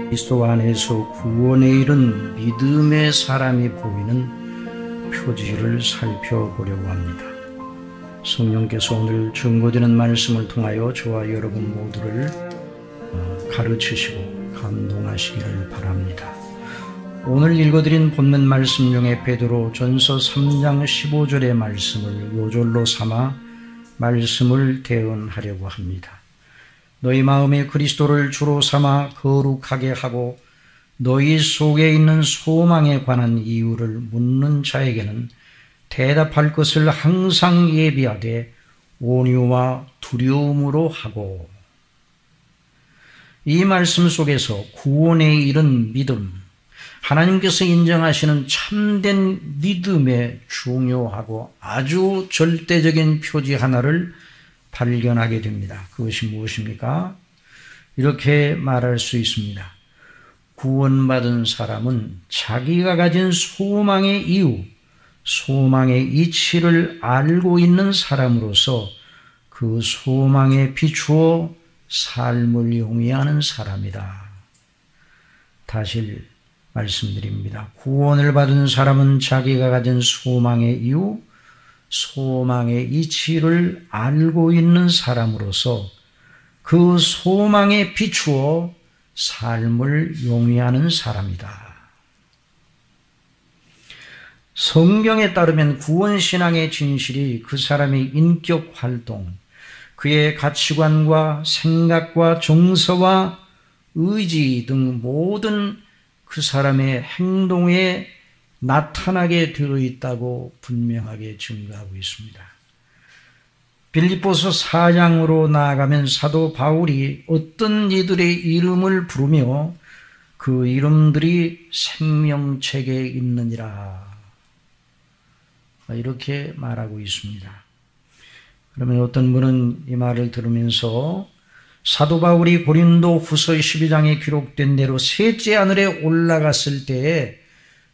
그리스도 안에서 구원에 이른 믿음의 사람이 보이는 표지를 살펴보려고 합니다. 성령께서 오늘 증거되는 말씀을 통하여 저와 여러분 모두를 가르치시고 감동하시기를 바랍니다. 오늘 읽어드린 본문 말씀 중에 베드로전서 3장 15절의 말씀을 요절로 삼아 말씀을 대언하려고 합니다. 너희 마음에 그리스도를 주로 삼아 거룩하게 하고 너희 속에 있는 소망에 관한 이유를 묻는 자에게는 대답할 것을 항상 예비하되 온유와 두려움으로 하고. 이 말씀 속에서 구원에 이른 믿음, 하나님께서 인정하시는 참된 믿음의 중요하고 아주 절대적인 표지 하나를 발견하게 됩니다. 그것이 무엇입니까? 이렇게 말할 수 있습니다. 구원받은 사람은 자기가 가진 소망의 이유, 소망의 이치를 알고 있는 사람으로서 그 소망에 비추어 삶을 용이하는 사람이다. 다시 말씀드립니다. 구원을 받은 사람은 자기가 가진 소망의 이유, 소망의 이치를 알고 있는 사람으로서 그 소망에 비추어 삶을 용이하는 사람이다. 성경에 따르면 구원신앙의 진실이 그 사람의 인격 활동, 그의 가치관과 생각과 정서와 의지 등 모든 그 사람의 행동에 나타나게 되어 있다고 분명하게 증거하고 있습니다. 빌립보서 4장으로 나아가면 사도 바울이 어떤 이들의 이름을 부르며 그 이름들이 생명책에 있느니라 이렇게 말하고 있습니다. 그러면 어떤 분은 이 말을 들으면서 사도 바울이 고린도 후서 12장에 기록된 대로 셋째 하늘에 올라갔을 때에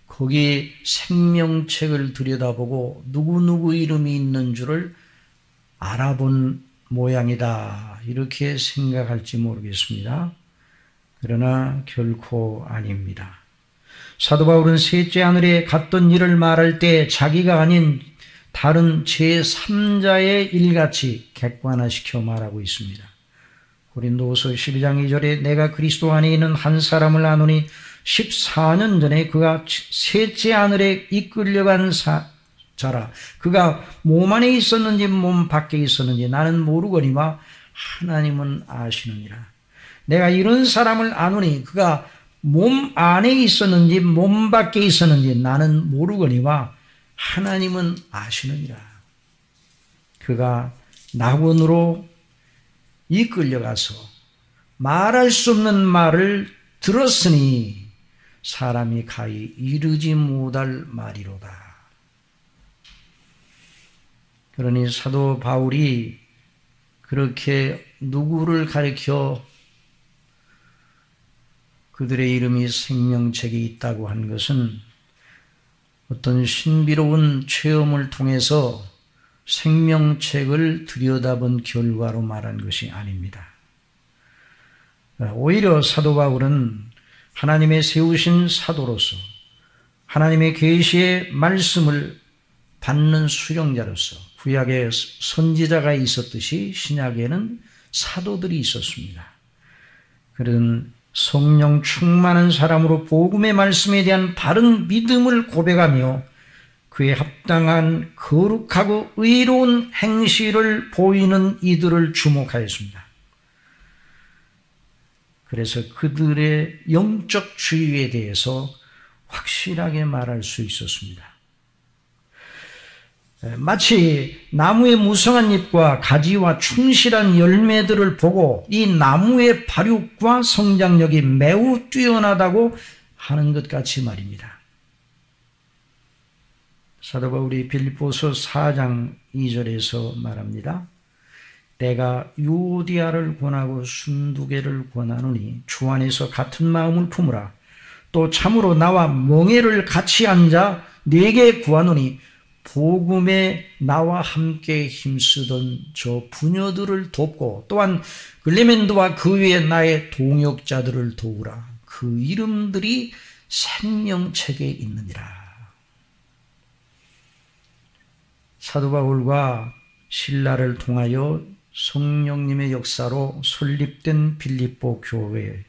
거기 생명책을 들여다보고 누구누구 이름이 있는 줄을 알아본 모양이다 이렇게 생각할지 모르겠습니다. 그러나 결코 아닙니다. 사도 바울은 셋째 하늘에 갔던 일을 말할 때 자기가 아닌 다른 제3자의 일같이 객관화시켜 말하고 있습니다. 고린도후서 12장 2절에 내가 그리스도 안에 있는 한 사람을 아노니 14년 전에 그가 셋째 하늘에 이끌려간 자라. 그가 몸 안에 있었는지 몸 밖에 있었는지 나는 모르거니와 하나님은 아시느니라. 내가 이런 사람을 아노니 그가 몸 안에 있었는지 몸 밖에 있었는지 나는 모르거니와 하나님은 아시느니라. 그가 낙원으로 이끌려가서 말할 수 없는 말을 들었으니 사람이 가히 이르지 못할 말이로다. 그러니 사도 바울이 그렇게 누구를 가리켜 그들의 이름이 생명책에 있다고 한 것은 어떤 신비로운 체험을 통해서 생명책을 들여다본 결과로 말한 것이 아닙니다. 오히려 사도 바울은 하나님의 세우신 사도로서 하나님의 계시의 말씀을 받는 수령자로서 구약에 선지자가 있었듯이 신약에는 사도들이 있었습니다. 그런 성령 충만한 사람으로 복음의 말씀에 대한 바른 믿음을 고백하며 그에 합당한 거룩하고 의로운 행실을 보이는 이들을 주목하였습니다. 그래서 그들의 영적 주의에 대해서 확실하게 말할 수 있었습니다. 마치 나무의 무성한 잎과 가지와 충실한 열매들을 보고 이 나무의 발육과 성장력이 매우 뛰어나다고 하는 것 같이 말입니다. 사도 바울이 빌립보서 4장 2절에서 말합니다. 내가 유오디아를 권하고 순두개를 권하노니 주 안에서 같은 마음을 품으라. 또 참으로 나와 멍에를 같이 앉아 네게 구하노니 복음에 나와 함께 힘쓰던 저 부녀들을 돕고 또한 글레멘도와 그 위에 나의 동역자들을 도우라. 그 이름들이 생명책에 있느니라. 사도 바울과 실라를 통하여 성령님의 역사로 설립된 빌립보 교회를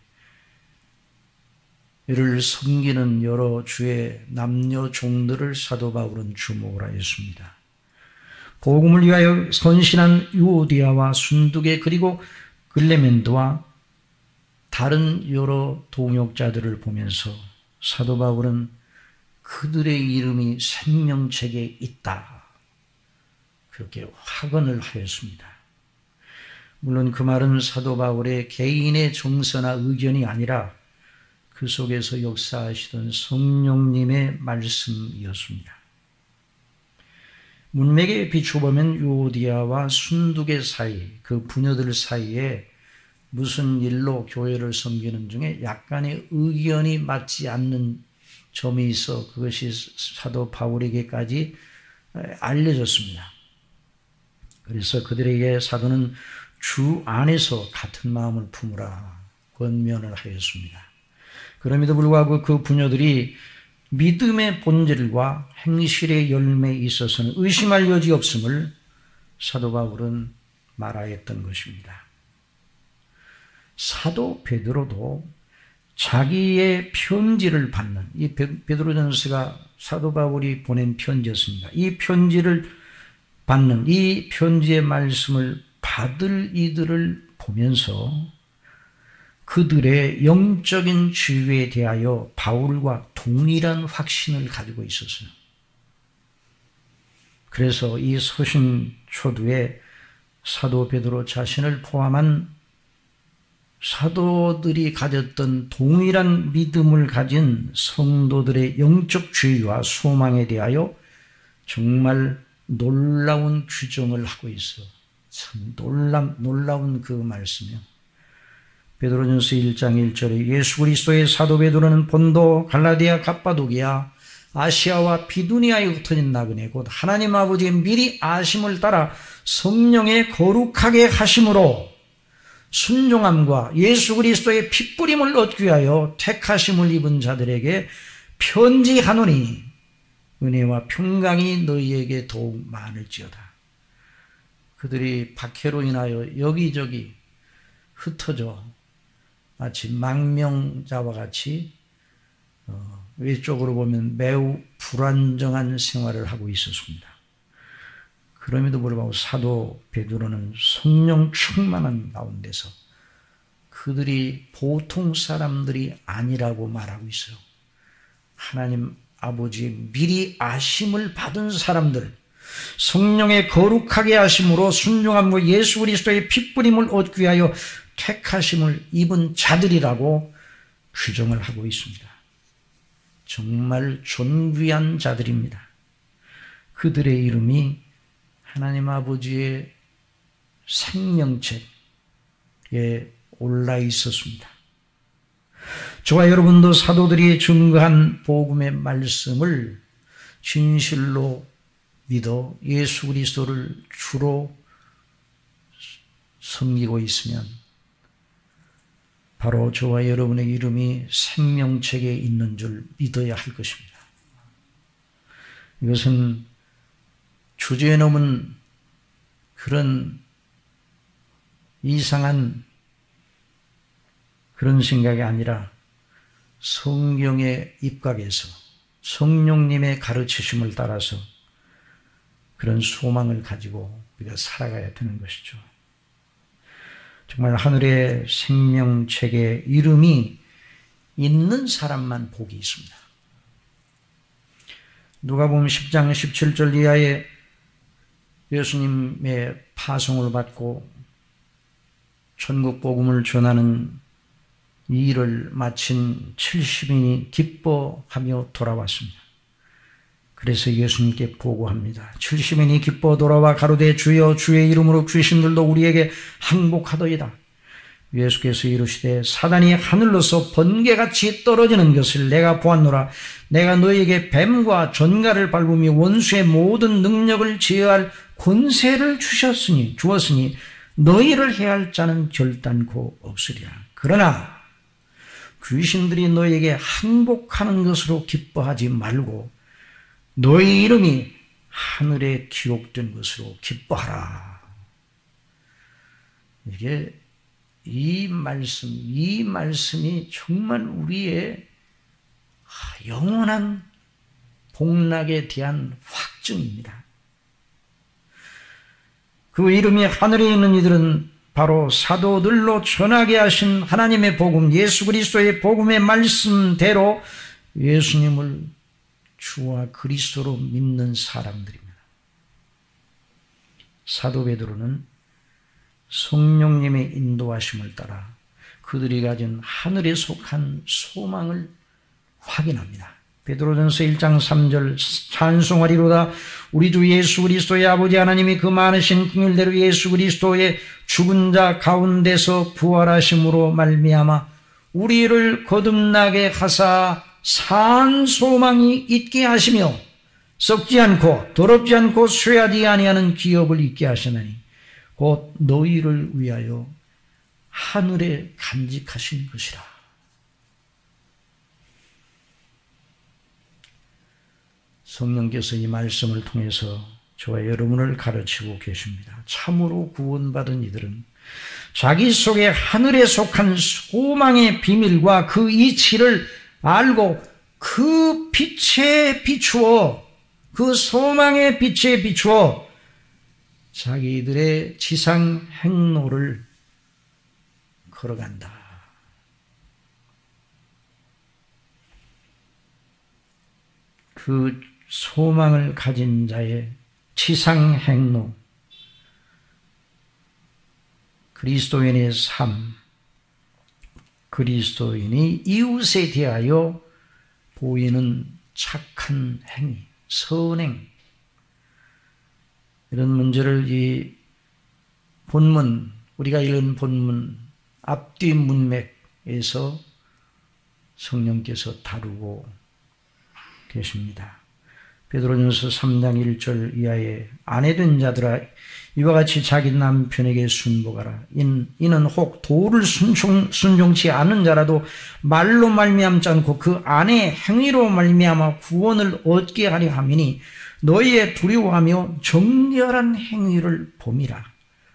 섬기는 여러 주의 남녀 종들을 사도 바울은 주목을 하였습니다. 복음을 위하여 헌신한 유오디아와 순두계 그리고 글레멘도와 다른 여러 동역자들을 보면서 사도 바울은 그들의 이름이 생명책에 있다, 그렇게 확언을 하였습니다. 물론 그 말은 사도 바울의 개인의 정서나 의견이 아니라 그 속에서 역사하시던 성령님의 말씀이었습니다. 문맥에 비춰보면 유오디아와 순두계 사이, 그 부녀들 사이에 무슨 일로 교회를 섬기는 중에 약간의 의견이 맞지 않는 점이 있어 그것이 사도 바울에게까지 알려졌습니다. 그래서 그들에게 사도는 주 안에서 같은 마음을 품으라 권면을 하였습니다. 그럼에도 불구하고 그 부녀들이 믿음의 본질과 행실의 열매에 있어서는 의심할 여지 없음을 사도 바울은 말하였던 것입니다. 사도 베드로도 자기의 편지를 받는, 이 베드로전서가 사도 바울이 보낸 편지였습니다. 이 편지를 받는, 이 편지의 말씀을 받을 이들을 보면서 그들의 영적인 지위에 대하여 바울과 동일한 확신을 가지고 있었어요. 그래서 이 서신 초두에 사도 베드로 자신을 포함한 사도들이 가졌던 동일한 믿음을 가진 성도들의 영적 지위와 소망에 대하여 정말 놀라운 규정을 하고 있어. 참 놀라운 그 말씀이요. 베드로전서 1장 1절에 예수 그리스도의 사도 베드로는 본도, 갈라디아, 갑바도기아, 아시아와 비두니아에 흩어진 나그네 곧 하나님 아버지의 미리 아심을 따라 성령의 거룩하게 하심으로 순종함과 예수 그리스도의 핏뿌림을 얻기 위하여 택하심을 입은 자들에게 편지하노니 은혜와 평강이 너희에게 더욱 많을지어다. 그들이 박해로 인하여 여기저기 흩어져 마치 망명자와 같이 외적으로 보면 매우 불안정한 생활을 하고 있었습니다. 그럼에도 불구하고 사도 베드로는 성령 충만한 가운데서 그들이 보통 사람들이 아니라고 말하고 있어요. 하나님 아버지의 미리 아심을 받은 사람들, 성령의 거룩하게 하심으로 순종함과 예수 그리스도의 핏뿌림을 얻기 위하여 택하심을 입은 자들이라고 규정을 하고 있습니다. 정말 존귀한 자들입니다. 그들의 이름이 하나님 아버지의 생명책에 올라 있었습니다. 저와 여러분도 사도들이 증거한 복음의 말씀을 진실로 믿어 예수 그리스도를 주로 섬기고 있으면 바로 저와 여러분의 이름이 생명책에 있는 줄 믿어야 할 것입니다. 이것은 주제에 넘은 그런 이상한 그런 생각이 아니라 성경의 입각에서 성령님의 가르치심을 따라서 그런 소망을 가지고 우리가 살아가야 되는 것이죠. 정말 하늘의 생명책에 이름이 있는 사람만 복이 있습니다. 누가복음 10장 17절 이하에 예수님의 파송을 받고 천국 복음을 전하는 이 일을 마친 70인이 기뻐하며 돌아왔습니다. 그래서 예수님께 보고합니다. 70인이 기뻐 돌아와 가로되 주여 주의 이름으로 귀신들도 우리에게 항복하더이다. 예수께서 이르시되 사단이 하늘로서 번개같이 떨어지는 것을 내가 보았노라. 내가 너희에게 뱀과 전갈을 밟으며 원수의 모든 능력을 제어할 권세를 주었으니 너희를 해할 자는 결단코 없으리라. 그러나 귀신들이 너희에게 항복하는 것으로 기뻐하지 말고 너희 이름이 하늘에 기록된 것으로 기뻐하라. 이게 이 말씀이 정말 우리의 영원한 복락에 대한 확증입니다. 그 이름이 하늘에 있는 이들은 바로 사도들로 전하게 하신 하나님의 복음, 예수 그리스도의 복음의 말씀대로 예수님을 주와 그리스도로 믿는 사람들입니다. 사도 베드로는 성령님의 인도하심을 따라 그들이 가진 하늘에 속한 소망을 확인합니다. 베드로전서 1장 3절 찬송하리로다. 우리 주 예수 그리스도의 아버지 하나님이 그 많으신 긍휼대로 예수 그리스도의 죽은 자 가운데서 부활하심으로 말미암아 우리를 거듭나게 하사 산 소망이 있게 하시며 썩지 않고 더럽지 않고 쇠하지 아니하는 기업을 있게 하시나니 곧 너희를 위하여 하늘에 간직하신 것이라. 성령께서 이 말씀을 통해서 저와 여러분을 가르치고 계십니다. 참으로 구원받은 이들은 자기 속에 하늘에 속한 소망의 비밀과 그 이치를 알고 그 빛에 비추어, 그 소망의 빛에 비추어 자기들의 지상 행로를 걸어간다. 그 소망을 가진 자의 지상 행로, 그리스도인의 삶, 그리스도인이 이웃에 대하여 보이는 착한 행위, 선행, 이런 문제를 이 본문, 우리가 읽은 본문 앞뒤 문맥에서 성령께서 다루고 계십니다. 베드로전서 3장 1절 이하에 아내된 자들아 이와 같이 자기 남편에게 순복하라. 이는 혹 도를 순종치 않은 자라도 말로 말미암지 않고 그 안의 행위로 말미암아 구원을 얻게 하려 함이니 너희의 두려워하며 정결한 행위를 봄이라.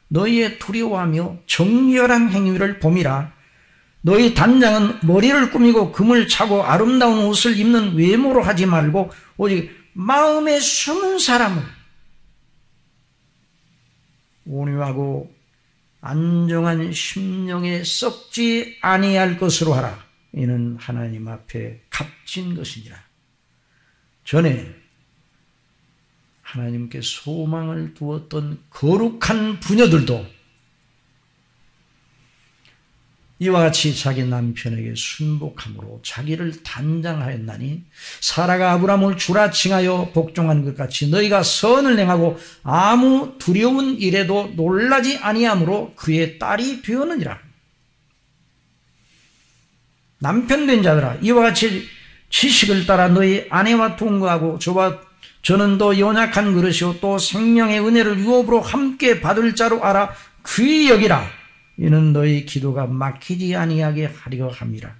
너희의 두려워하며 정결한 행위를 봄이라. 너희 단장은 머리를 꾸미고 금을 차고 아름다운 옷을 입는 외모로 하지 말고 오직 마음에 숨은 사람을 온유하고 안정한 심령에 썩지 아니할 것으로 하라. 이는 하나님 앞에 값진 것이니라. 전에 하나님께 소망을 두었던 거룩한 부녀들도 이와 같이 자기 남편에게 순복함으로 자기를 단장하였나니 사라가 아브라함을 주라 칭하여 복종한 것 같이 너희가 선을 행하고 아무 두려운 일에도 놀라지 아니하므로 그의 딸이 되었느니라. 남편 된 자들아 이와 같이 지식을 따라 너희 아내와 동거하고 저는 또 연약한 그릇이요 또 생명의 은혜를 유업으로 함께 받을 자로 알아 귀히 여기라. 이는 너희 기도가 막히지 아니하게 하려 함이라.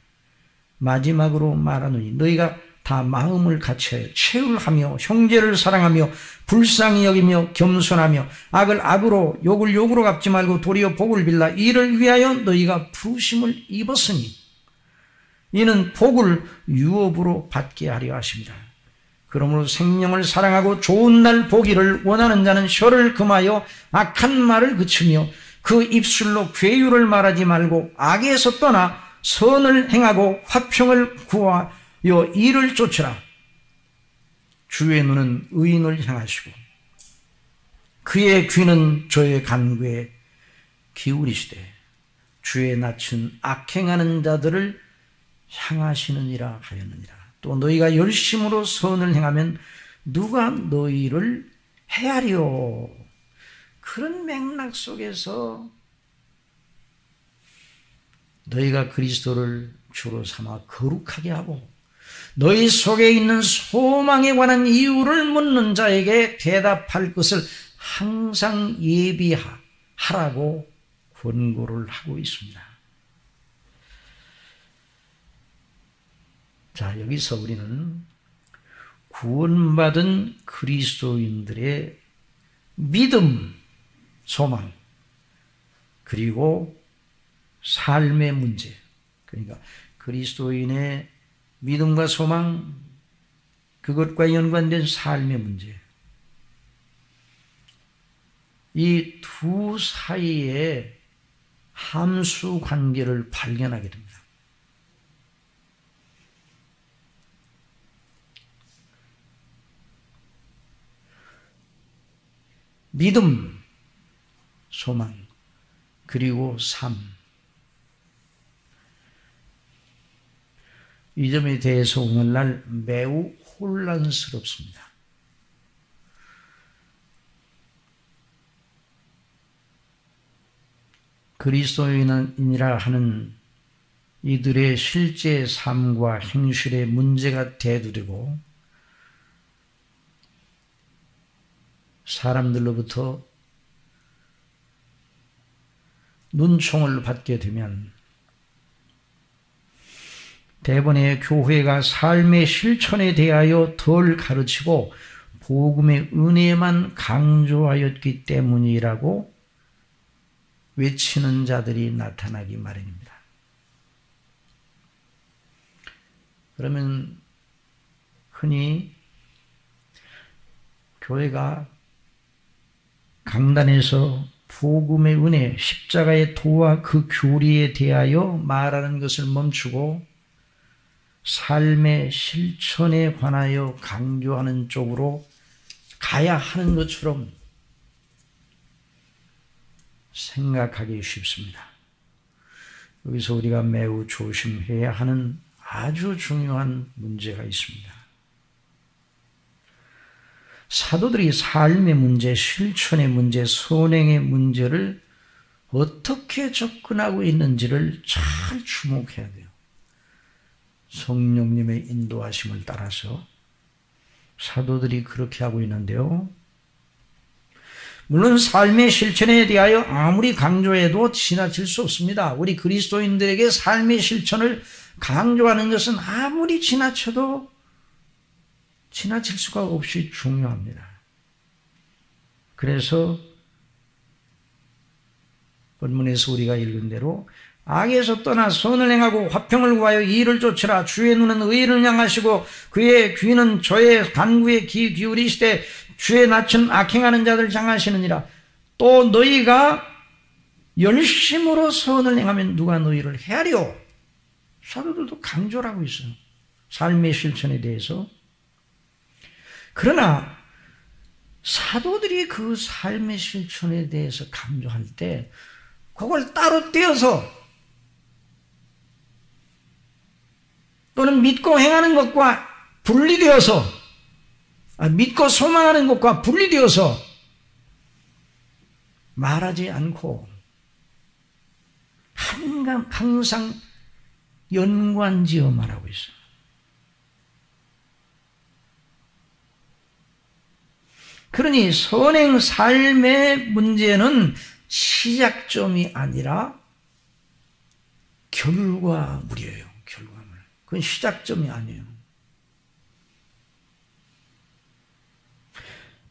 마지막으로 말하노니 너희가 다 마음을 같이하여 체휼하며 형제를 사랑하며 불쌍히 여기며 겸손하며 악을 악으로 욕을 욕으로 갚지 말고 도리어 복을 빌라. 이를 위하여 너희가 부르심을 입었으니 이는 복을 유업으로 받게 하려 하심이라. 그러므로 생명을 사랑하고 좋은 날 보기를 원하는 자는 혀를 금하여 악한 말을 그치며 그 입술로 괴유를 말하지 말고 악에서 떠나 선을 행하고 화평을 구하여 이를 쫓으라. 주의 눈은 의인을 향하시고 그의 귀는 저의 간구에 기울이시되 주의 낯은 악행하는 자들을 향하시느니라 하였느니라. 또 너희가 열심으로 선을 행하면 누가 너희를 헤아려. 그런 맥락 속에서 너희가 그리스도를 주로 삼아 거룩하게 하고 너희 속에 있는 소망에 관한 이유를 묻는 자에게 대답할 것을 항상 예비하라고 권고를 하고 있습니다. 자, 여기서 우리는 구원받은 그리스도인들의 믿음, 소망, 그리고 삶의 문제, 그러니까 그리스도인의 믿음과 소망, 그것과 연관된 삶의 문제, 이 두 사이의 함수 관계를 발견하게 됩니다. 믿음, 소망, 그리고 삶. 이 점에 대해서 오늘날 매우 혼란스럽습니다. 그리스도인이라 하는 이들의 실제 삶과 행실의 문제가 대두되고 사람들로부터 눈총을 받게 되면 대번에 교회가 삶의 실천에 대하여 덜 가르치고 복음의 은혜만 강조하였기 때문이라고 외치는 자들이 나타나기 마련입니다. 그러면 흔히 교회가 강단에서 복음의 은혜, 십자가의 도와 그 교리에 대하여 말하는 것을 멈추고 삶의 실천에 관하여 강조하는 쪽으로 가야 하는 것처럼 생각하기 쉽습니다. 여기서 우리가 매우 조심해야 하는 아주 중요한 문제가 있습니다. 사도들이 삶의 문제, 실천의 문제, 선행의 문제를 어떻게 접근하고 있는지를 잘 주목해야 돼요. 성령님의 인도하심을 따라서 사도들이 그렇게 하고 있는데요. 물론 삶의 실천에 대하여 아무리 강조해도 지나칠 수 없습니다. 우리 그리스도인들에게 삶의 실천을 강조하는 것은 아무리 지나쳐도 지나칠 수가 없이 중요합니다. 그래서 본문에서 우리가 읽은 대로 악에서 떠나 선을 행하고 화평을 구하여 이의를 좇으라. 주의 눈은 의인을 향하시고 그의 귀는 저의 간구에 귀 기울이시되 주의 낯은 악행하는 자들 향하시느니라. 또 너희가 열심으로 선을 행하면 누가 너희를 헤아려. 사도들도 강조를 하고 있어요. 삶의 실천에 대해서. 그러나 사도들이 그 삶의 실천에 대해서 강조할 때 그걸 따로 떼어서 또는 믿고 행하는 것과 분리되어서 믿고 소망하는 것과 분리되어서 말하지 않고 항상 연관지어 말하고 있어요. 그러니 선행 삶의 문제는 시작점이 아니라 결과물이에요. 결과물. 그건 시작점이 아니에요.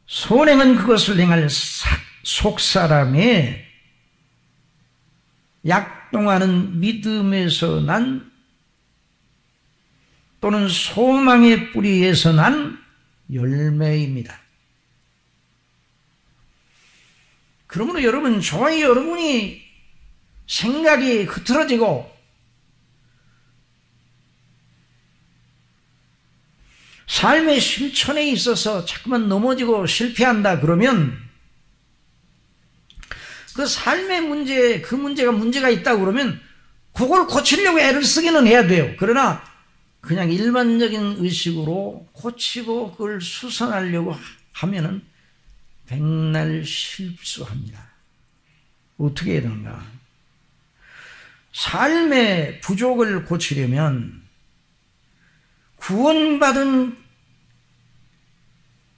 선행은 그것을 행할 속사람의 약동하는 믿음에서 난 또는 소망의 뿌리에서 난 열매입니다. 그러므로 여러분, 저와 여러분이 생각이 흐트러지고 삶의 실천에 있어서 자꾸만 넘어지고 실패한다 그러면 그 삶의 문제, 그 문제가 있다고 그러면 그걸 고치려고 애를 쓰기는 해야 돼요. 그러나 그냥 일반적인 의식으로 고치고 그걸 수선하려고 하면은 백날 실수합니다. 어떻게 해야 되는가? 삶의 부족을 고치려면 구원받은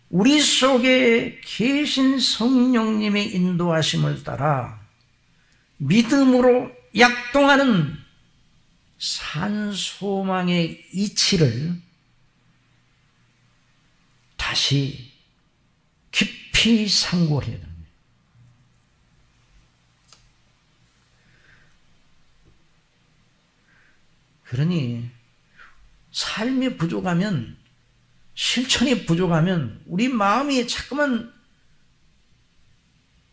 우리 속에 계신 성령님의 인도하심을 따라 믿음으로 약동하는 산소망의 이치를 다시 깊이 상고해야 됩니다. 그러니 삶이 부족하면, 실천이 부족하면 우리 마음이 자꾸만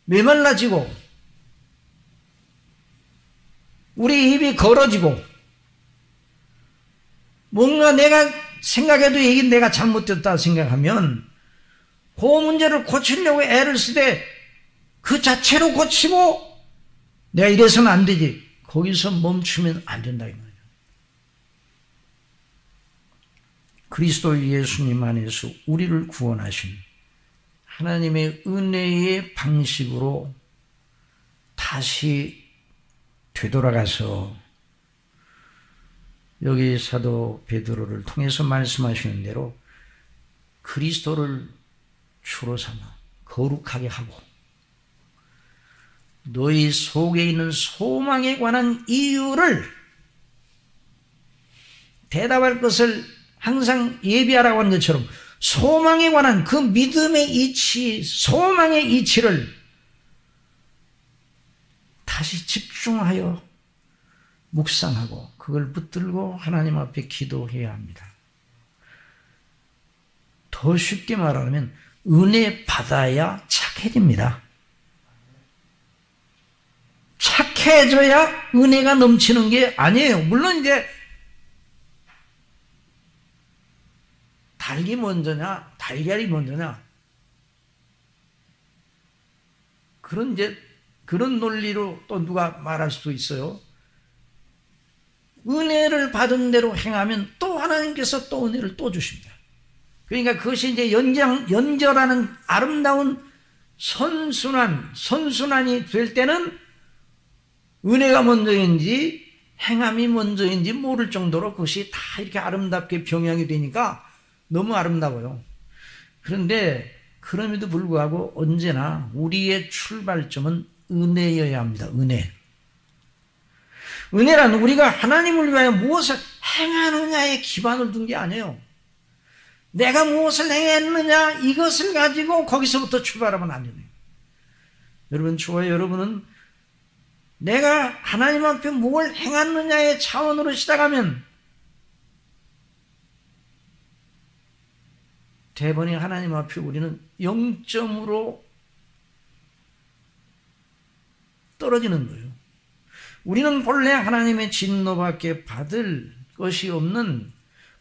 메말라지고 우리 입이 걸어지고 뭔가 내가 생각해도 이게 내가 잘못됐다 생각하면 그 문제를 고치려고 애를 쓰되 그 자체로 고치고 내가 이래서는 안 되지, 거기서 멈추면 안 된다 이 말이에요. 그리스도 예수님 안에서 우리를 구원하신 하나님의 은혜의 방식으로 다시 되돌아가서 여기 사도 베드로를 통해서 말씀하시는 대로 그리스도를 주로 삼아 거룩하게 하고 너희 속에 있는 소망에 관한 이유를 대답할 것을 항상 예비하라고 하는 것처럼 소망에 관한 그 믿음의 이치, 소망의 이치를 다시 집중하여 묵상하고 그걸 붙들고 하나님 앞에 기도해야 합니다. 더 쉽게 말하면 은혜 받아야 착해집니다. 착해져야 은혜가 넘치는 게 아니에요. 물론 이제 닭이 먼저냐 달걀이 먼저냐 그런 논리로 또 누가 말할 수도 있어요. 은혜를 받은 대로 행하면 또 하나님께서 또 은혜를 또 주십니다. 그러니까 그것이 이제 연절하는 아름다운 선순환이 될 때는 은혜가 먼저인지 행함이 먼저인지 모를 정도로 그것이 다 이렇게 아름답게 병행이 되니까 너무 아름다워요. 그런데 그럼에도 불구하고 언제나 우리의 출발점은 은혜여야 합니다. 은혜란 우리가 하나님을 위하여 무엇을 행하느냐에 기반을 둔 게 아니에요. 내가 무엇을 행했느냐 이것을 가지고 거기서부터 출발하면 안 되네요. 여러분, 저와 여러분은 내가 하나님 앞에 뭘 행했느냐의 차원으로 시작하면 대번에 하나님 앞에 우리는 0점으로 떨어지는 거예요. 우리는 본래 하나님의 진노밖에 받을 것이 없는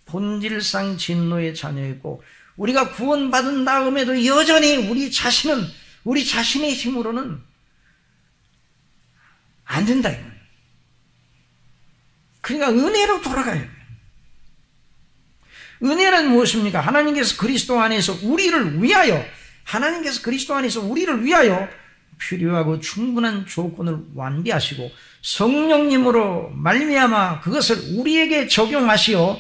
본질상 진노의 자녀이고 우리가 구원받은 다음에도 여전히 우리 자신의 힘으로는 안 된다 이거예요. 그러니까 은혜로 돌아가야 돼요. 은혜는 무엇입니까? 하나님께서 그리스도 안에서 우리를 위하여 필요하고 충분한 조건을 완비하시고 성령님으로 말미암아 그것을 우리에게 적용하시어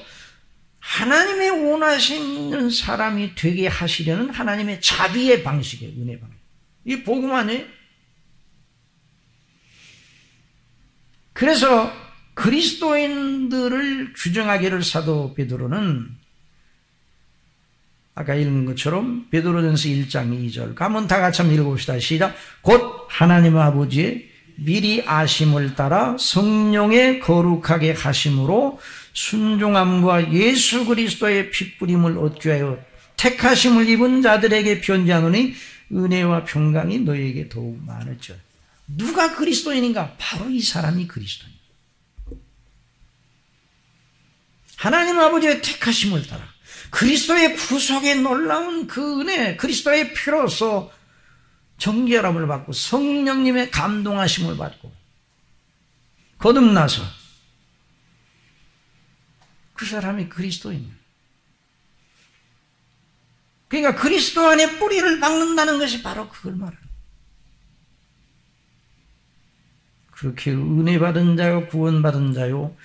하나님의 원하시는 사람이 되게 하시려는 하나님의 자비의 방식이에요. 은혜 방식. 이 복음 아니에요? 그래서 그리스도인들을 규정하기를 사도 베드로는 아까 읽은 것처럼 베드로전서 1장 2절 한번 다 같이 한번 읽어봅시다. 시작. 곧 하나님 아버지의 미리 아심을 따라 성령의 거룩하게 하심으로 순종함과 예수 그리스도의 핏부림을 얻기 위하여 택하심을 입은 자들에게 편지하노니 은혜와 평강이 너희에게 더욱 많을지어. 누가 그리스도인인가? 바로 이 사람이 그리스도인. 하나님 아버지의 택하심을 따라 그리스도의 구속의 놀라운 그 은혜, 그리스도의 피로서 정결함을 받고 성령님의 감동하심을 받고 거듭나서 그 사람이 그리스도입니다. 그러니까 그리스도 안에 뿌리를 박는다는 것이 바로 그걸 말하는 거예요. 그렇게 은혜 받은 자요, 구원받은 자요,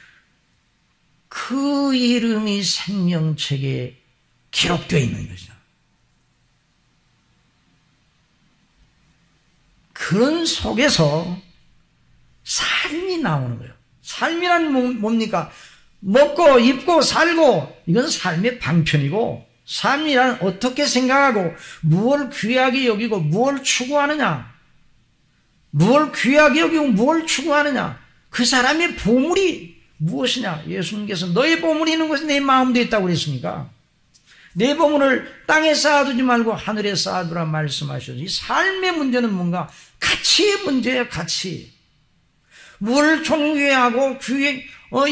그 이름이 생명책에 기록되어 있는 것이죠. 그런 속에서 삶이 나오는 거예요. 삶이란 뭡니까? 먹고 입고 살고, 이건 삶의 방편이고, 삶이란 어떻게 생각하고 무엇을 귀하게 여기고 무엇을 추구하느냐, 무엇을 귀하게 여기고 무엇을 추구하느냐, 그 사람의 보물이 무엇이냐. 예수님께서 너의 보물이 있는 것은 내 마음도 있다고 그랬으니까 내 보물을 땅에 쌓아두지 말고 하늘에 쌓아두라 말씀하셨죠. 이 삶의 문제는 뭔가? 가치의 문제예요. 가치. 뭘 존귀하고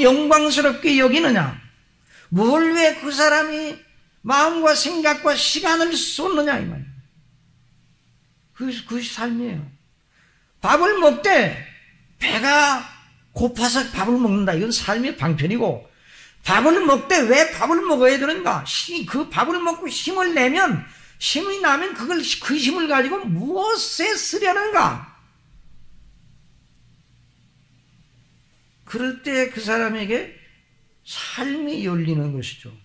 영광스럽게 여기느냐, 뭘 왜 그 사람이 마음과 생각과 시간을 쏟느냐, 이 말이에요. 그것이 삶이에요. 밥을 먹되 배가 고파서 밥을 먹는다, 이건 삶의 방편이고, 밥을 먹되 왜 밥을 먹어야 되는가? 그 밥을 먹고 힘을 내면, 힘이 나면 그 힘을 가지고 무엇에 쓰려는가? 그럴 때 그 사람에게 삶이 열리는 것이죠.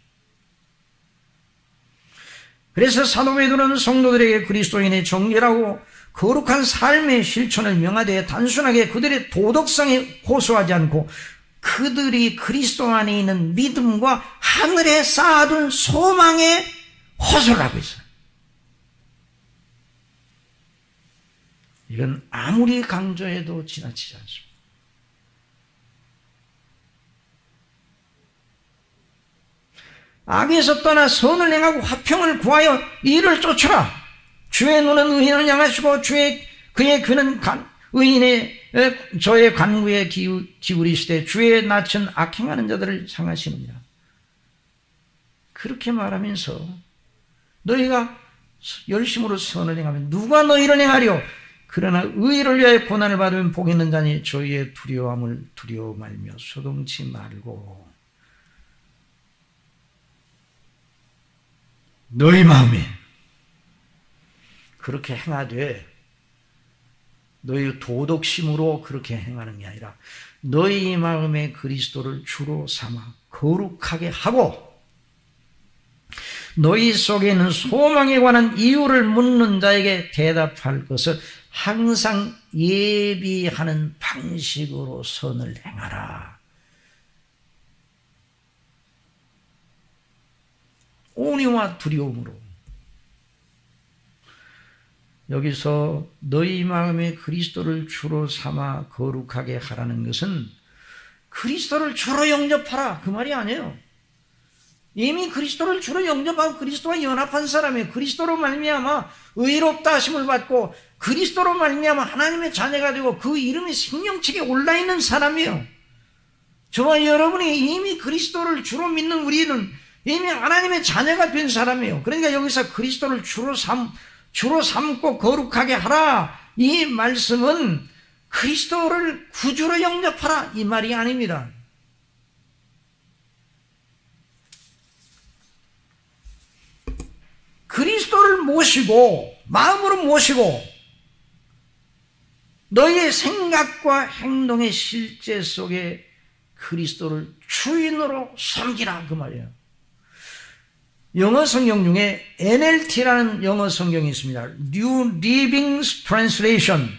그래서 사도 베드로는 성도들에게 그리스도인의 정결하고 거룩한 삶의 실천을 명하되 단순하게 그들의 도덕성에 호소하지 않고 그들이 그리스도 안에 있는 믿음과 하늘에 쌓아둔 소망에 호소를 하고 있어요. 이건 아무리 강조해도 지나치지 않습니다. 악에서 떠나 선을 행하고 화평을 구하여 이를 쫓으라. 주의 눈은 의인을 향하시고 그의 귀는 저의 간구에 기울이시되 주의 낯은 악행하는 자들을 향하시느니라. 그렇게 말하면서 너희가 열심으로 선을 행하면 누가 너희를 행하리요? 그러나 의를 위하여 고난을 받으면 복 있는 자니 저희의 두려움을 두려워 말며 소동치 말고 너희 마음에 그렇게 행하되, 너희 도덕심으로 그렇게 행하는 게 아니라 너희 마음에 그리스도를 주로 삼아 거룩하게 하고, 너희 속에 있는 소망에 관한 이유를 묻는 자에게 대답할 것을 항상 예비하는 방식으로 선을 행하라. 온유와 두려움으로. 여기서 너희 마음에 그리스도를 주로 삼아 거룩하게 하라는 것은 그리스도를 주로 영접하라, 그 말이 아니에요. 이미 그리스도를 주로 영접하고 그리스도와 연합한 사람이에요. 그리스도로 말미암아 의롭다 하심을 받고 그리스도로 말미암아 하나님의 자녀가 되고 그 이름이 생명책에 올라있는 사람이에요. 저와 여러분이 이미 그리스도를 주로 믿는 우리는 이미 하나님의 자녀가 된 사람이에요. 그러니까 여기서 그리스도를 주로 삼고 거룩하게 하라, 이 말씀은 그리스도를 구주로 영접하라, 이 말이 아닙니다. 그리스도를 모시고 마음으로 모시고 너희의 생각과 행동의 실제 속에 그리스도를 주인으로 섬기라, 그 말이에요. 영어 성경 중에 NLT라는 영어 성경이 있습니다. New Living Translation.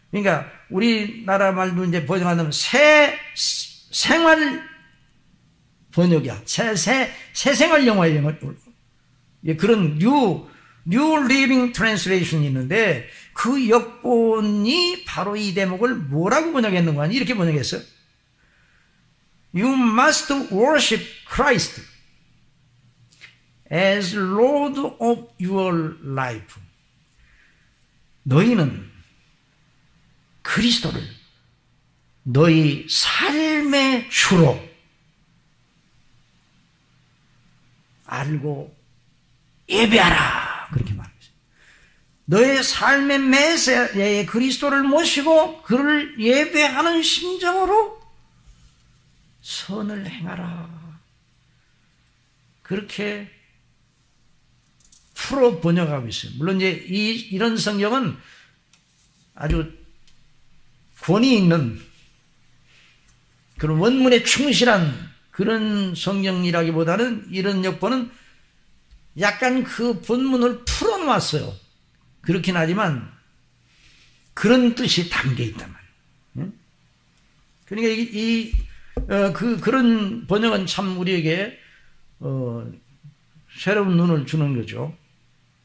그러니까 우리나라 말로 이제 번역하면 새 생활 번역이야. 새 생활 영어예요. 그런 New Living Translation이 있는데 그 역본이 바로 이 대목을 뭐라고 번역했는가? 이렇게 번역했어요. You must worship Christ as Lord of your life. 너희는 그리스도를 너희 삶의 주로 알고 예배하라, 그렇게 말합니다. 너의 삶의 매세에 그리스도를 모시고 그를 예배하는 심정으로 선을 행하라, 그렇게 풀어 번역하고 있어요. 물론 이제 이런 성경은 아주 권위 있는 그런 원문에 충실한 그런 성경이라기보다는 이런 역본은 약간 그 본문을 풀어놓았어요. 그렇긴 하지만 그런 뜻이 담겨 있단 말이에요. 그러니까 그런 번역은 참 우리에게 새로운 눈을 주는 거죠.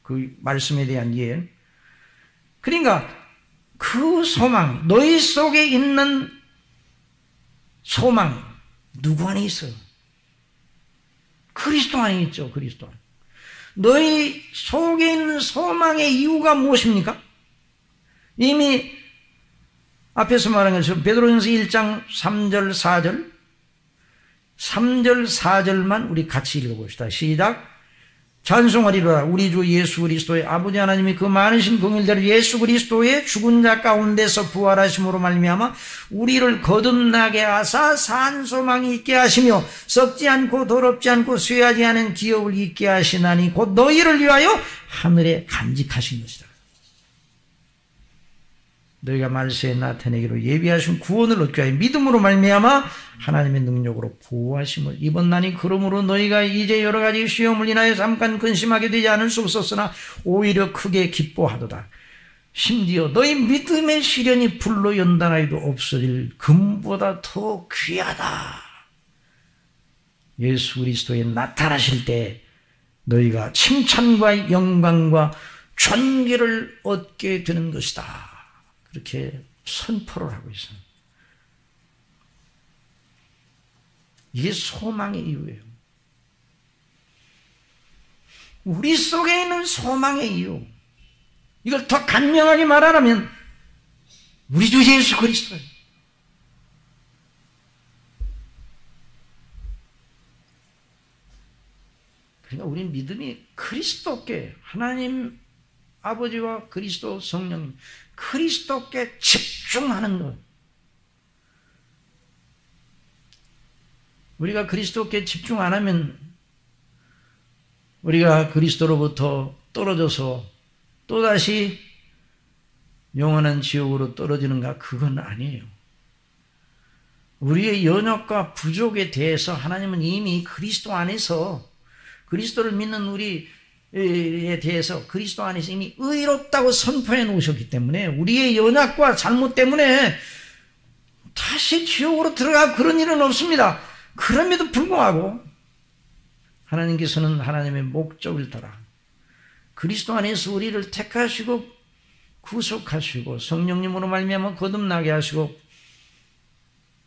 그 말씀에 대한 이해. 그러니까 그 소망, 너희 속에 있는 소망, 누구 안에 있어요? 그리스도 안에 있죠. 그리스도 안에. 너희 속에 있는 소망의 이유가 무엇입니까? 이미 앞에서 말한 것처럼 베드로전서 1장 3절 4절 3절 4절만 우리 같이 읽어봅시다. 시작. 찬송하리로다. 우리 주 예수 그리스도의 아버지 하나님이 그 많으신 긍휼대로 예수 그리스도의 죽은 자 가운데서 부활하심으로 말미암아 우리를 거듭나게 하사 산 소망이 있게 하시며 썩지 않고 더럽지 않고 쇠하지 않은 기업을 있게 하시나니 곧 너희를 위하여 하늘에 간직하신 것이다. 너희가 말세에 나타내기로 예비하신 구원을 얻게 하여 믿음으로 말미암아 하나님의 능력으로 보호하심을 입었나니 그러므로 너희가 이제 여러 가지 시험을 인하여 잠깐 근심하게 되지 않을 수 없었으나 오히려 크게 기뻐하도다. 심지어 너희 믿음의 시련이 불로 연단하여도 없어질 금보다 더 귀하다. 예수 그리스도에 나타나실 때 너희가 칭찬과 영광과 존귀를 얻게 되는 것이다. 그렇게 선포를 하고 있어요. 이게 소망의 이유예요. 우리 속에 있는 소망의 이유. 이걸 더 간명하게 말하라면 우리 주 예수 그리스도예요. 그러니까 우리는 믿음이 그리스도께 하나님 아버지와 그리스도 성령님 그리스도께 집중하는 것. 우리가 그리스도께 집중 안 하면 우리가 그리스도로부터 떨어져서 또다시 영원한 지옥으로 떨어지는가? 그건 아니에요. 우리의 연약과 부족에 대해서 하나님은 이미 그리스도 안에서 그리스도를 믿는 우리에 대해서 그리스도 안에서 이미 의롭다고 선포해 놓으셨기 때문에 우리의 연약과 잘못 때문에 다시 지옥으로 들어가고 그런 일은 없습니다. 그럼에도 불구하고 하나님께서는 하나님의 목적을 따라 그리스도 안에서 우리를 택하시고 구속하시고 성령님으로 말미암아 거듭나게 하시고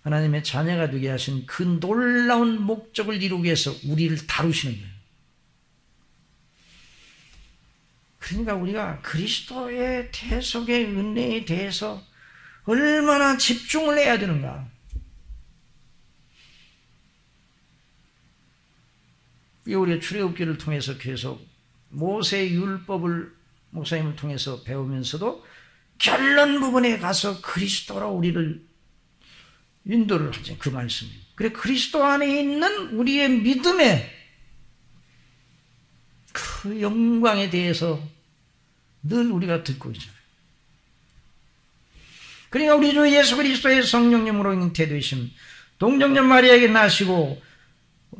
하나님의 자녀가 되게 하신 그 놀라운 목적을 이루기 위해서 우리를 다루시는 거예요. 그러니까 우리가 그리스도의 대속의 은혜에 대해서 얼마나 집중을 해야 되는가. 우리가 출애굽기를 통해서 계속 모세의 율법을 목사님을 통해서 배우면서도 결론 부분에 가서 그리스도로 우리를 인도를 하죠. 그 말씀이. 그래 그리스도 안에 있는 우리의 믿음의 그 영광에 대해서 늘 우리가 듣고 있잖아요. 그러니까 우리 주 예수 그리스도의 성령님으로 잉태되심 동정녀 마리아에게 나시고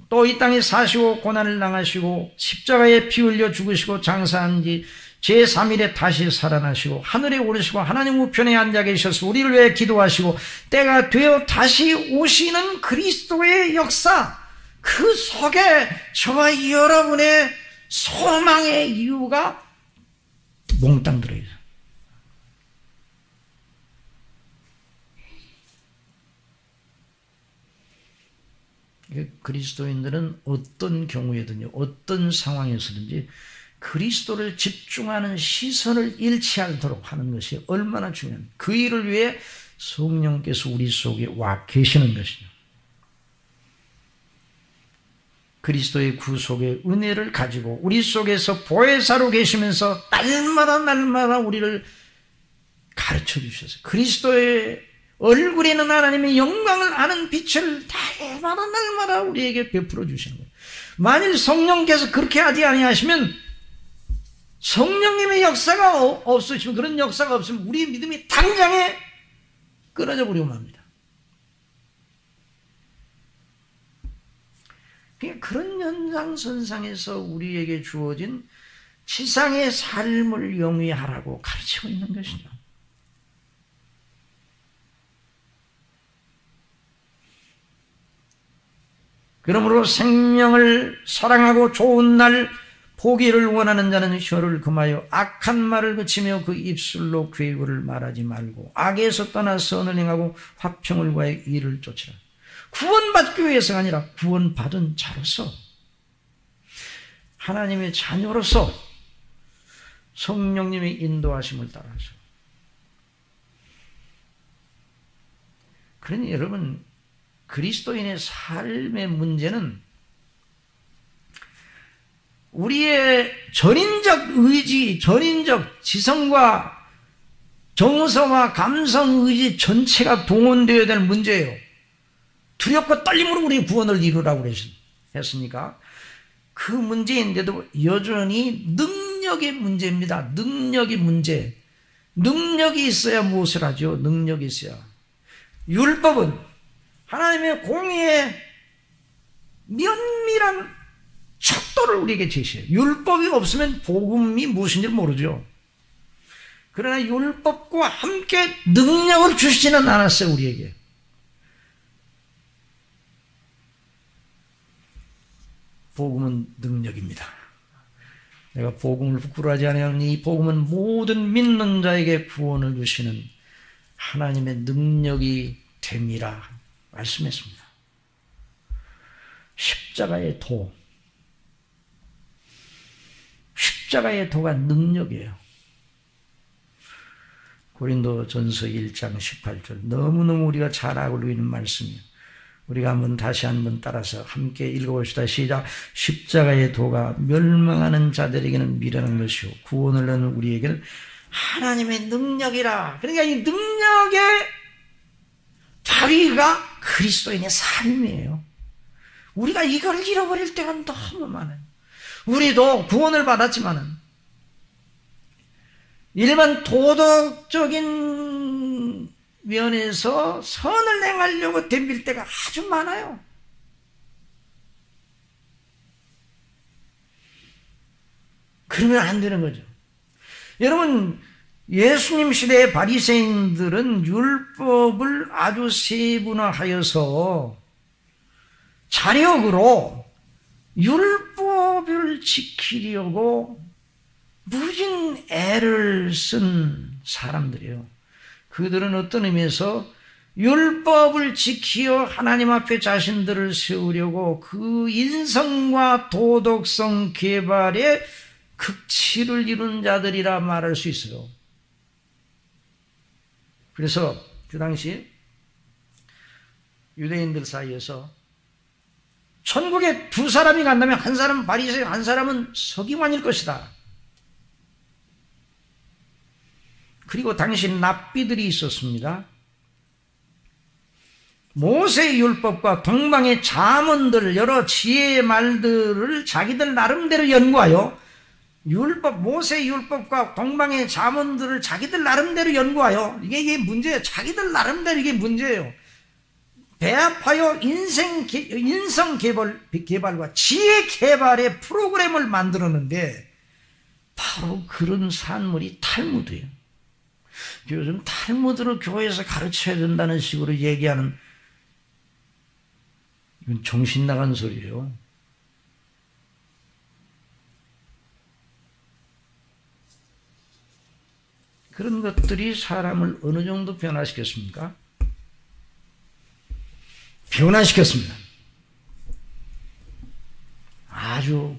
또 이 땅에 사시고 고난을 당하시고 십자가에 피 흘려 죽으시고 장사한 지 제3일에 다시 살아나시고 하늘에 오르시고 하나님 우편에 앉아 계셔서 우리를 위해 기도하시고 때가 되어 다시 오시는 그리스도의 역사 그 속에 저와 여러분의 소망의 이유가 몽땅 들어있어요. 그리스도인들은 어떤 경우에든지 어떤 상황에서든지 그리스도를 집중하는 시선을 잃지 않도록 하는 것이 얼마나 중요한 그 일을 위해 성령께서 우리 속에 와 계시는 것이죠. 그리스도의 구속의 은혜를 가지고 우리 속에서 보혜사로 계시면서 날마다 우리를 가르쳐 주셔서 그리스도의 얼굴에 있는 하나님의 영광을 아는 빛을 날마다 우리에게 베풀어 주시는 거예요. 만일 성령께서 그렇게 하지 아니하시면 성령님의 역사가 없으시면 그런 역사가 없으면 우리의 믿음이 당장에 끊어져 버리고 맙니다. 그런 연장선상에서 우리에게 주어진 지상의 삶을 영위하라고 가르치고 있는 것이죠. 그러므로 생명을 사랑하고 좋은 날 보기를 원하는 자는 혀를 금하여 악한 말을 그치며 그 입술로 괴고를 말하지 말고 악에서 떠나 선을 행하고 화평을 구하여 이를 쫓으라. 구원받기 위해서가 아니라 구원받은 자로서, 하나님의 자녀로서 성령님의 인도하심을 따라서. 그러니 여러분, 그리스도인의 삶의 문제는 우리의 전인적 의지, 전인적 지성과 정서와 감성 의지 전체가 동원되어야 될 문제예요. 두렵고 떨림으로 우리 구원을 이루라고 했으니까 그 문제인데도 여전히 능력의 문제입니다. 능력의 문제. 능력이 있어야 무엇을 하죠? 능력이 있어야. 율법은 하나님의 공의의 면밀한 척도를 우리에게 제시해요. 율법이 없으면 복음이 무엇인지 모르죠. 그러나 율법과 함께 능력을 주시지는 않았어요, 우리에게. 복음은 능력입니다. 내가 복음을 부끄러워하지 않으니 이 복음은 모든 믿는 자에게 구원을 주시는 하나님의 능력이 됨이라 말씀했습니다. 십자가의 도. 십자가의 도가 능력이에요. 고린도전서 1장 18절. 너무너무 우리가 잘 알고 있는 말씀이에요. 우리가 다시 한번 따라서 함께 읽어봅시다. 시작. 십자가의 도가 멸망하는 자들에게는 미련한 것이요 구원을 얻는 우리에게는 하나님의 능력이라. 그러니까 이 능력의 다리가 그리스도인의 삶이에요. 우리가 이걸 잃어버릴 때가 너무 많아요. 우리도 구원을 받았지만은 일반 도덕적인 면에서 선을 행하려고 덤빌 때가 아주 많아요. 그러면 안 되는 거죠. 여러분, 예수님 시대의 바리새인들은 율법을 아주 세분화하여서 자력으로 율법을 지키려고 무진 애를 쓴 사람들이에요. 그들은 어떤 의미에서 율법을 지키어 하나님 앞에 자신들을 세우려고 그 인성과 도덕성 개발에 극치를 이룬 자들이라 말할 수 있어요. 그래서 그 당시 유대인들 사이에서 천국에 두 사람이 간다면 한 사람은 바리새인, 한 사람은 서기관일 것이다. 그리고 당시 랍비들이 있었습니다. 모세의 율법과 동방의 잠언들, 여러 지혜의 말들을 자기들 나름대로 연구하여 모세의 율법과 동방의 잠언들을 자기들 나름대로 연구하여 이게 문제예요. 자기들 나름대로 이게 문제예요. 배합하여 인성 개발과 지혜 개발의 프로그램을 만들었는데 바로 그런 산물이 탈무드예요. 요즘 탈무드를 교회에서 가르쳐야 된다는 식으로 얘기하는, 이건 정신 나간 소리예요. 그런 것들이 사람을 어느 정도 변화시켰습니까? 변화시켰습니다. 아주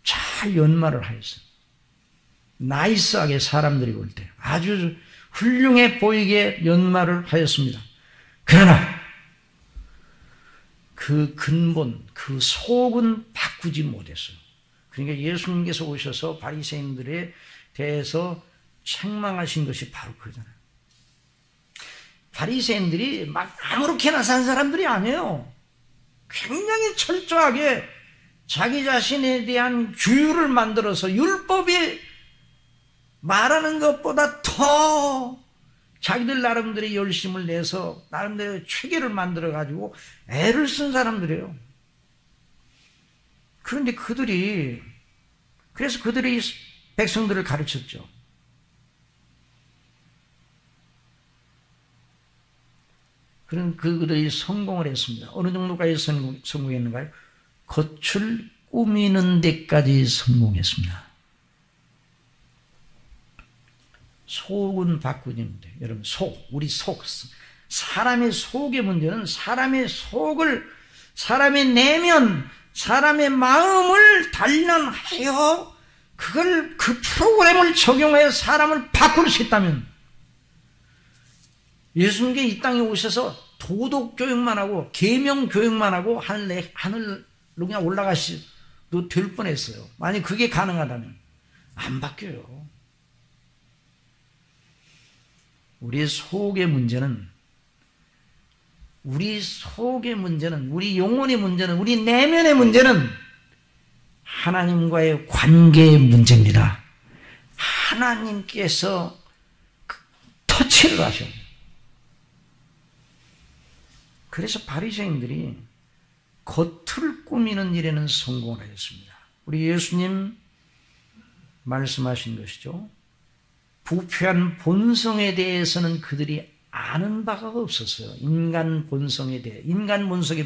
잘 연말을 하였어요. 나이스하게 사람들이 볼 때 아주 훌륭해 보이게 연말을 하였습니다. 그러나 그 근본, 그 속은 바꾸지 못했어요. 그러니까 예수님께서 오셔서 바리새인들에 대해서 책망하신 것이 바로 그거잖아요. 바리새인들이 막 아무렇게나 산 사람들이 아니에요. 굉장히 철저하게 자기 자신에 대한 규율을 만들어서 율법이 말하는 것보다 더 자기들 나름대로 열심을 내서 나름대로 체계를 만들어가지고 애를 쓴 사람들이에요. 그런데 그래서 그들이 백성들을 가르쳤죠. 그런 그들이 성공을 했습니다. 어느 정도까지 성공했는가요? 겉을 꾸미는 데까지 성공했습니다. 속은 바꾸는 데, 여러분, 우리 속, 사람의 속의 문제는 사람의 내면, 사람의 마음을 단련하여 그 프로그램을 적용하여 사람을 바꿀 수 있다면, 예수님께 이 땅에 오셔서 도덕 교육만 하고 계명 교육만 하고 하늘로 그냥 올라가시도 될 뻔했어요. 만약 그게 가능하다면 안 바뀌어요. 우리 속의 문제는, 우리 영혼의 문제는, 우리 내면의 문제는 하나님과의 관계의 문제입니다. 하나님께서 터치를 하셔요. 그래서 바리새인들이 겉을 꾸미는 일에는 성공을 하였습니다. 우리 예수님 말씀하신 것이죠. 부패한 본성에 대해서는 그들이 아는 바가 없었어요. 인간 본성의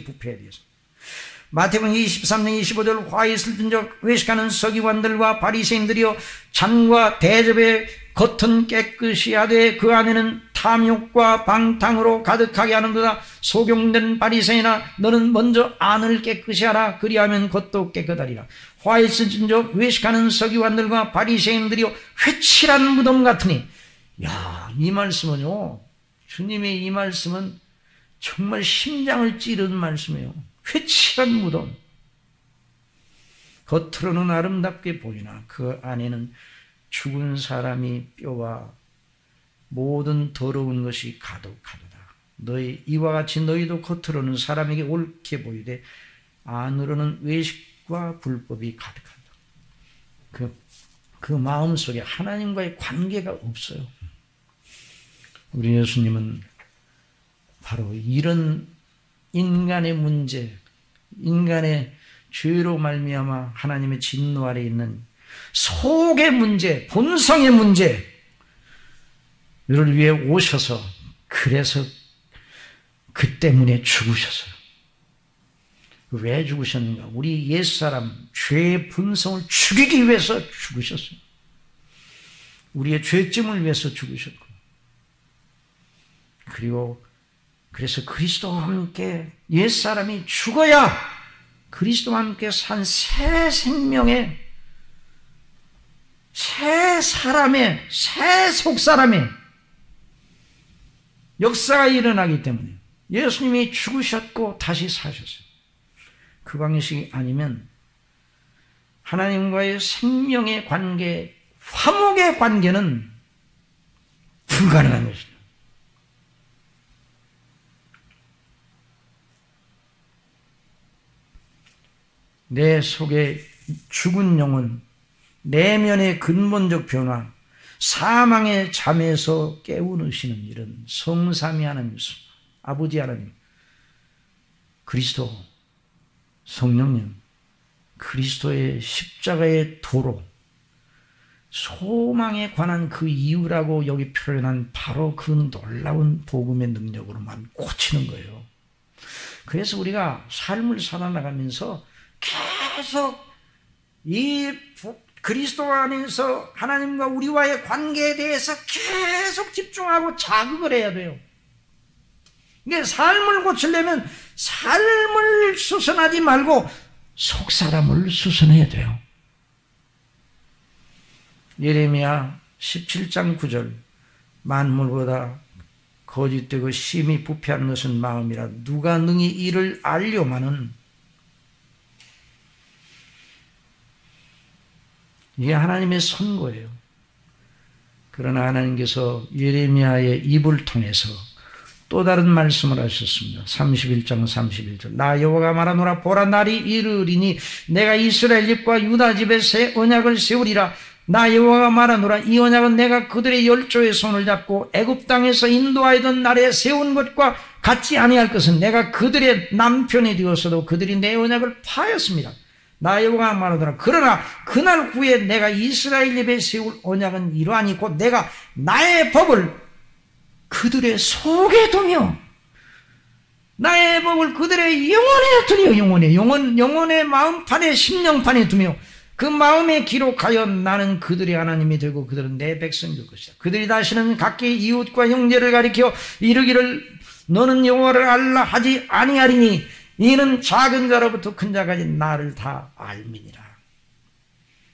부패에 대해서. 마태복음 23장 25절 화있을 든적 외식하는 서기관들과 바리새인들이여 잔과 대접의 겉은 깨끗이 하되 그 안에는 탐욕과 방탕으로 가득하게 하는도다. 소경된 바리새인아 너는 먼저 안을 깨끗이 하라. 그리하면 겉도 깨끗하리라. 화있을 든적 외식하는 서기관들과 바리새인들이여 회칠한 무덤 같으니. 이 말씀은요, 주님의 이 말씀은 정말 심장을 찌르는 말씀이에요. 회칠한 무덤. 겉으로는 아름답게 보이나 그 안에는 죽은 사람이 뼈와 모든 더러운 것이 가득하도다. 이와 같이 너희도 겉으로는 사람에게 옳게 보이되 안으로는 외식과 불법이 가득하다. 그 마음속에 하나님과의 관계가 없어요. 우리 예수님은 바로 이런 인간의 문제, 인간의 죄로 말미암아 하나님의 진노 아래 있는 속의 문제, 본성의 문제를 위해 오셔서, 그래서 그 때문에 죽으셨어요. 왜 죽으셨는가? 우리 옛사람 죄의 본성을 죽이기 위해서 죽으셨어요. 우리의 죄짐을 위해서 죽으셨고, 그래서 그리스도와 함께 옛사람이 죽어야 그리스도와 함께 산 새 생명의, 새 사람의, 새 속사람의 역사가 일어나기 때문에 예수님이 죽으셨고 다시 사셨어요. 그 방식이 아니면 하나님과의 생명의 관계, 화목의 관계는 불가능한 것입니다. 내 속에 죽은 영혼, 내면의 근본적 변화, 사망의 잠에서 깨우시는 이런 성삼위 하나님, 아버지 하나님, 그리스도, 성령님, 그리스도의 십자가의 도로, 소망에 관한 그 이유라고 여기 표현한 바로 그 놀라운 복음의 능력으로만 고치는 거예요. 그래서 우리가 삶을 살아나가면서 계속 이 그리스도 안에서 하나님과 우리와의 관계에 대해서 계속 집중하고 자극을 해야 돼요. 이게 삶을 고치려면 삶을 수선하지 말고 속사람을 수선해야 돼요. 예레미야 17장 9절 만물보다 거짓되고 심히 부패한 것은 마음이라 누가 능히 이를 알려마는. 이게 하나님의 선고예요. 그러나 하나님께서 예레미야의 입을 통해서 또 다른 말씀을 하셨습니다. 31장 31절 나 여호와가 말하노라 보라 날이 이르리니 내가 이스라엘 집과 유다 집에 새 언약을 세우리라 나 여호와가 말하노라. 이 언약은 내가 그들의 열조의 손을 잡고 애굽 땅에서 인도하였던 날에 세운 것과 같지 아니할 것은 내가 그들의 남편이 되었어도 그들이 내 언약을 파하였습니다. 나 여호와가 말하노라. 그러나 그날 후에 내가 이스라엘 입에 세울 언약은 이러하니 곧 내가 나의 법을 그들의 속에 두며 나의 법을 그들의 영혼에 두려. 영혼의 마음판에 심령판에 두며 그 마음에 기록하여 나는 그들의 하나님이 되고 그들은 내 백성이 될 것이다. 그들이 다시는 각기 이웃과 형제를 가리켜 이르기를 너는 여호와를 알라 하지 아니하리니 이는 작은 자로부터 큰 자까지 나를 다 알미니라.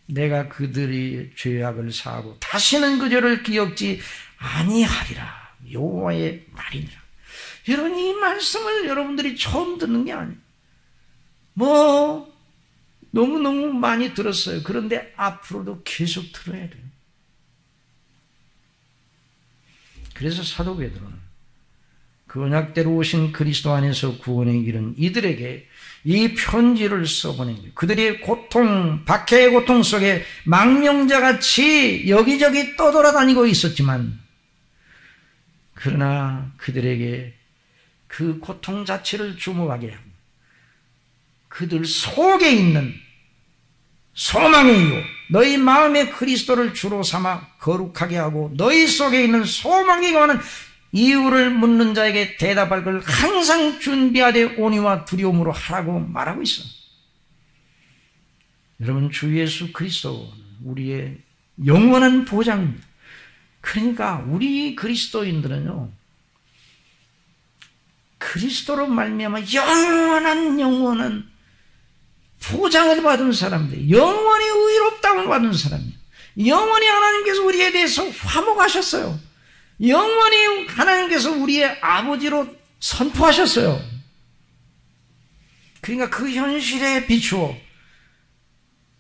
내가 그들의 죄악을 사하고 다시는 그 죄를 기억지 아니하리라. 여호와의 말이니라. 여러분, 이 말씀을 여러분들이 처음 듣는 게 아니에요. 너무너무 많이 들었어요. 그런데 앞으로도 계속 들어야 돼요. 그래서 사도 베드로는 그 언약대로 오신 그리스도 안에서 구원의 길은 이들에게 이 편지를 써보낸 거예요. 그들의 고통, 박해의 고통 속에 망명자같이 여기저기 떠돌아다니고 있었지만 그러나 그들에게 그 고통 자체를 주목하게 합니다. 그들 속에 있는 소망의 이유, 너희 마음에 그리스도를 주로 삼아 거룩하게 하고 너희 속에 있는 소망에 관한 이유를 묻는 자에게 대답할 걸 항상 준비하되 온유와 두려움으로 하라고 말하고 있어. 여러분, 주 예수 그리스도 우리의 영원한 보장입니다. 그러니까 우리 그리스도인들은요, 그리스도로 말미암아 영원한 보장을 받은 사람들, 영원히 의롭다움을 받은 사람이에요. 영원히 하나님께서 우리에 대해서 화목하셨어요. 영원히 하나님께서 우리의 아버지로 선포하셨어요. 그러니까 그 현실에 비추어,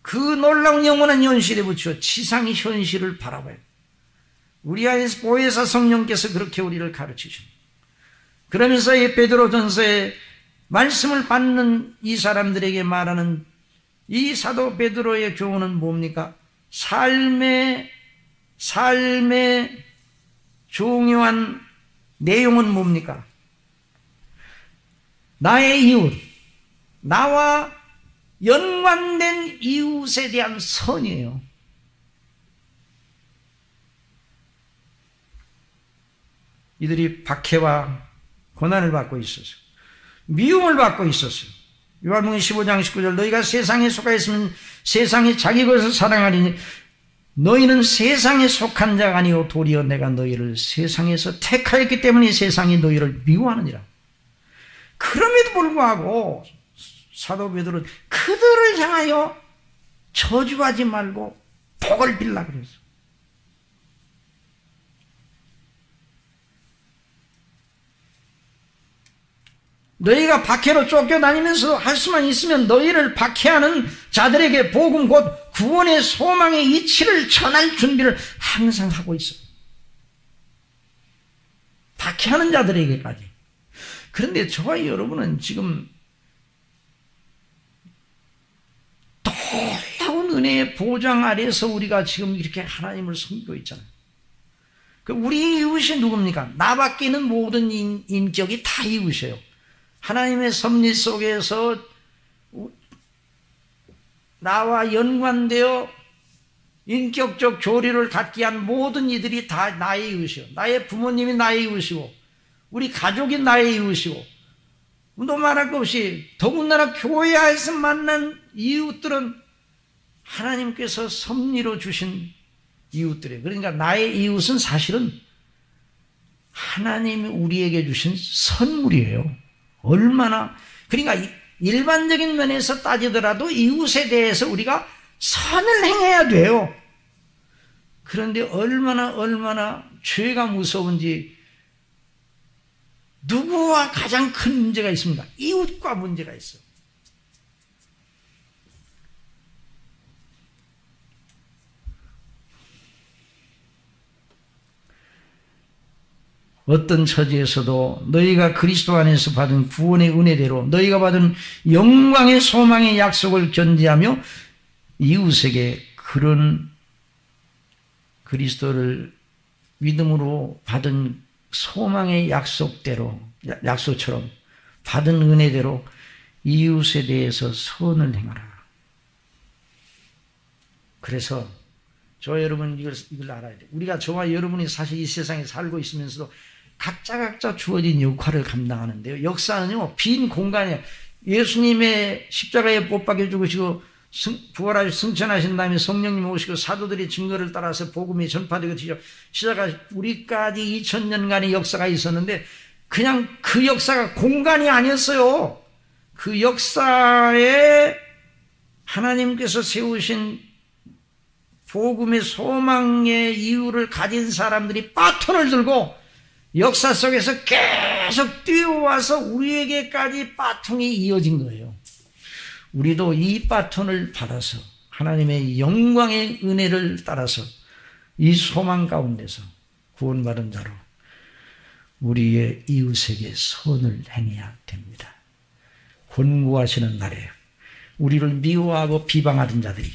그 놀라운 영원한 현실에 비추어 지상의 현실을 바라봐요. 우리 안에서 보혜사 성령께서 그렇게 우리를 가르치십니다. 그러면서 이 베드로전서에 말씀을 받는 이 사람들에게 말하는 이 사도 베드로의 교훈은 뭡니까? 삶의 중요한 내용은 뭡니까? 나의 이웃, 나와 연관된 이웃에 대한 선이에요. 이들이 박해와 고난을 받고 있었어요. 미움을 받고 있었어요. 요한복음 15장 19절 너희가 세상에 속하 있으면 세상이 자기 것을 사랑하리니 너희는 세상에 속한 자가 아니요 도리어 내가 너희를 세상에서 택하였기 때문에 세상이 너희를 미워하느니라. 그럼에도 불구하고 사도 베드로는 그들을 향하여 저주하지 말고 복을 빌라 그랬어. 너희가 박해로 쫓겨다니면서 할 수만 있으면 너희를 박해하는 자들에게 복음 곧 구원의 소망의 이치를 전할 준비를 항상 하고 있어. 박해하는 자들에게까지. 그런데 저와 여러분은 지금 놀라운 은혜의 보장 아래에서 우리가 지금 이렇게 하나님을 섬기고 있잖아요. 우리 이웃이 누굽니까? 나밖에 있는 모든 인격이 다 이웃이에요. 하나님의 섭리 속에서 나와 연관되어 인격적 교류를 갖게 한 모든 이들이 다 나의 이웃이요. 나의 부모님이 나의 이웃이고 우리 가족이 나의 이웃이고 또 말할 것 없이 더군다나 교회에서 만난 이웃들은 하나님께서 섭리로 주신 이웃들이에요. 그러니까 나의 이웃은 사실은 하나님이 우리에게 주신 선물이에요. 얼마나, 그러니까 일반적인 면에서 따지더라도 이웃에 대해서 우리가 선을 행해야 돼요. 그런데 얼마나 죄가 무서운지, 누구와 가장 큰 문제가 있습니까? 이웃과 문제가 있어요. 어떤 처지에서도 너희가 그리스도 안에서 받은 구원의 은혜대로 너희가 받은 영광의 소망의 약속을 견지하며 이웃에게 그런 그리스도를 믿음으로 받은 소망의 약속처럼 받은 은혜대로 이웃에 대해서 선을 행하라. 그래서 저 여러분 이걸 알아야 돼요. 우리가 저와 여러분이 사실 이 세상에 살고 있으면서도 각자 주어진 역할을 감당하는데요. 역사는요, 빈 공간이에요. 예수님의 십자가에 못 박혀 죽으시고 부활하시고 승천하신 다음에 성령님 오시고 사도들의 증거를 따라서 복음이 전파되고 시작하 우리까지 2000년간의 역사가 있었는데 그냥 그 역사가 공간이 아니었어요. 그 역사에 하나님께서 세우신 복음의 소망의 이유를 가진 사람들이 바톤을 들고 역사 속에서 계속 뛰어와서 우리에게까지 바톤이 이어진 거예요. 우리도 이 바톤을 받아서 하나님의 영광의 은혜를 따라서 이 소망 가운데서 구원받은 자로 우리의 이웃에게 선을 행해야 됩니다. 권고하시는 날에 우리를 미워하고 비방하던 자들이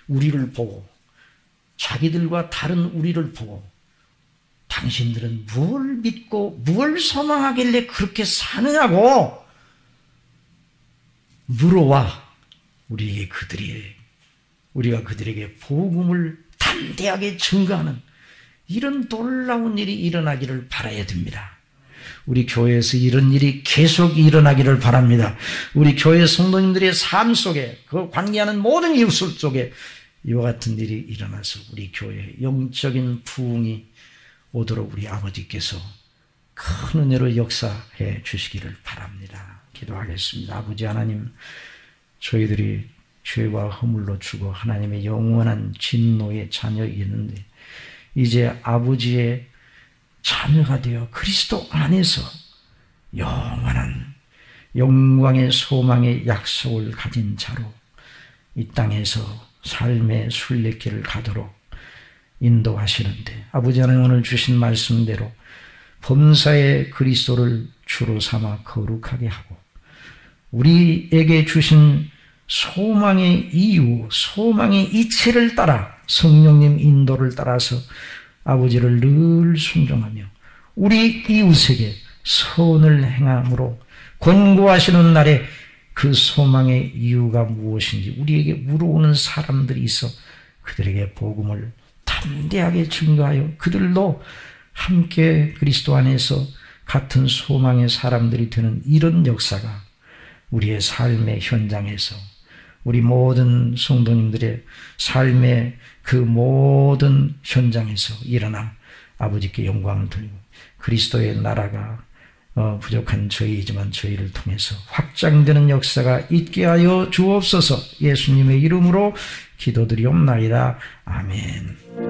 우리를 보고 자기들과 다른 우리를 보고 당신들은 무엇을 믿고 무엇을 소망하길래 그렇게 사느냐고 물어와 우리가 그들에게 복음을 담대하게 증거하는 이런 놀라운 일이 일어나기를 바라야 됩니다. 우리 교회에서 이런 일이 계속 일어나기를 바랍니다. 우리 교회 성도님들의 삶 속에 그 관계하는 모든 이웃들 속에 이와 같은 일이 일어나서 우리 교회에 영적인 부흥이 오도록 우리 아버지께서 큰 은혜로 역사해 주시기를 바랍니다. 기도하겠습니다. 아버지 하나님, 저희들이 죄와 허물로 죽어 하나님의 영원한 진노의 자녀이었는데 이제 아버지의 자녀가 되어 그리스도 안에서 영원한 영광의 소망의 약속을 가진 자로 이 땅에서 삶의 순례길을 가도록 인도하시는데 아버지 하나님 오늘 주신 말씀대로 범사의 그리스도를 주로 삼아 거룩하게 하고 우리에게 주신 소망의 이유, 소망의 이치를 따라 성령님 인도를 따라서 아버지를 늘 순종하며 우리 이웃에게 선을 행함으로 권고하시는 날에 그 소망의 이유가 무엇인지 우리에게 물어오는 사람들이 있어 그들에게 복음을 담대하게 증거하여 그들도 함께 그리스도 안에서 같은 소망의 사람들이 되는 이런 역사가 우리의 삶의 현장에서 우리 모든 성도님들의 삶의 그 모든 현장에서 일어나 아버지께 영광을 돌리고 그리스도의 나라가 부족한 저희이지만 저희를 통해서 확장되는 역사가 있게 하여 주옵소서. 예수님의 이름으로 기도드리옵나이다. 아멘.